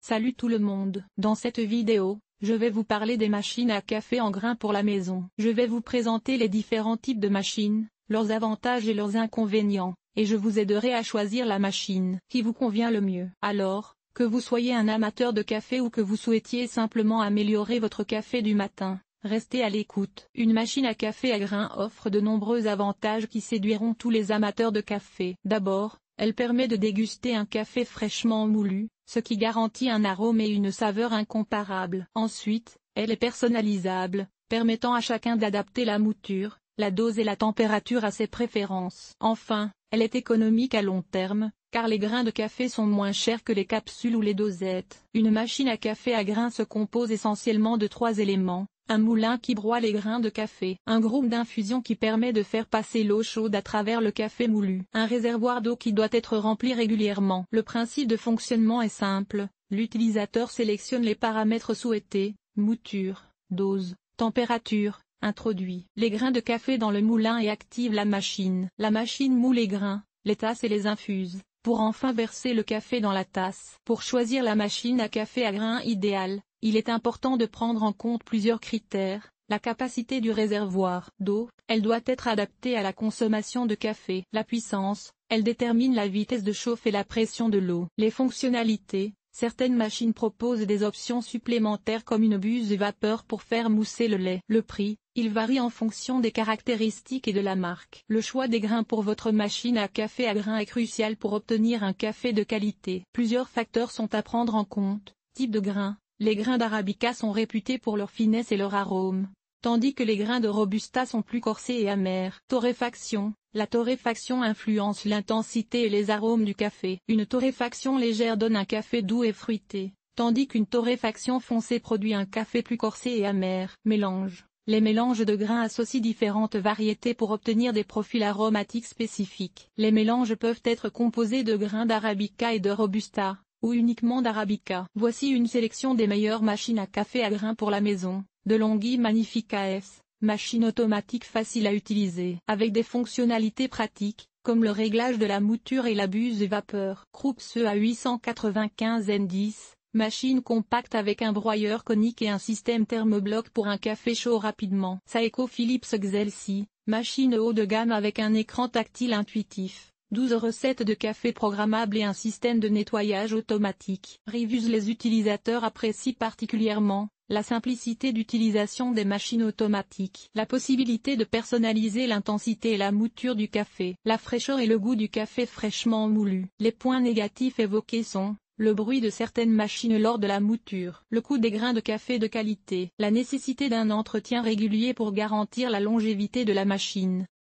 Salut tout le monde. Dans cette vidéo, je vais vous parler des machines à café en grains pour la maison. Je vais vous présenter les différents types de machines, leurs avantages et leurs inconvénients, et je vous aiderai à choisir la machine qui vous convient le mieux. Alors, que vous soyez un amateur de café ou que vous souhaitiez simplement améliorer votre café du matin, restez à l'écoute. Une machine à café à grains offre de nombreux avantages qui séduiront tous les amateurs de café. D'abord, elle permet de déguster un café fraîchement moulu, ce qui garantit un arôme et une saveur incomparables. Ensuite, elle est personnalisable, permettant à chacun d'adapter la mouture, la dose et la température à ses préférences. Enfin, elle est économique à long terme, car les grains de café sont moins chers que les capsules ou les dosettes. Une machine à café à grains se compose essentiellement de 3 éléments. Un moulin qui broie les grains de café. Un groupe d'infusion qui permet de faire passer l'eau chaude à travers le café moulu. Un réservoir d'eau qui doit être rempli régulièrement. Le principe de fonctionnement est simple. L'utilisateur sélectionne les paramètres souhaités, mouture, dose, température, introduit les grains de café dans le moulin et active la machine. La machine moule les grains, les tasse et les infuse, pour enfin verser le café dans la tasse. Pour choisir la machine à café à grains idéale, il est important de prendre en compte plusieurs critères. La capacité du réservoir d'eau, elle doit être adaptée à la consommation de café. La puissance, elle détermine la vitesse de chauffe et la pression de l'eau. Les fonctionnalités, certaines machines proposent des options supplémentaires comme une buse vapeur pour faire mousser le lait. Le prix, il varie en fonction des caractéristiques et de la marque. Le choix des grains pour votre machine à café à grains est crucial pour obtenir un café de qualité. Plusieurs facteurs sont à prendre en compte. Type de grain. Les grains d'Arabica sont réputés pour leur finesse et leur arôme, tandis que les grains de Robusta sont plus corsés et amers. Torréfaction. La torréfaction influence l'intensité et les arômes du café. Une torréfaction légère donne un café doux et fruité, tandis qu'une torréfaction foncée produit un café plus corsé et amer. Mélange. Les mélanges de grains associent différentes variétés pour obtenir des profils aromatiques spécifiques. Les mélanges peuvent être composés de grains d'Arabica et de Robusta, ou uniquement d'Arabica. Voici une sélection des meilleures machines à café à grains pour la maison. DeLonghi Magnifica S, machine automatique facile à utiliser, avec des fonctionnalités pratiques, comme le réglage de la mouture et la buse vapeur. Krups EA895N10, machine compacte avec un broyeur conique et un système thermobloc pour un café chaud rapidement. Saeco Philips Excelsi, machine haut de gamme avec un écran tactile intuitif. 12 recettes de café programmables et un système de nettoyage automatique. Reviews. Les utilisateurs apprécient particulièrement la simplicité d'utilisation des machines automatiques, la possibilité de personnaliser l'intensité et la mouture du café, la fraîcheur et le goût du café fraîchement moulu. Les points négatifs évoqués sont le bruit de certaines machines lors de la mouture, le coût des grains de café de qualité, la nécessité d'un entretien régulier pour garantir la longévité de la machine,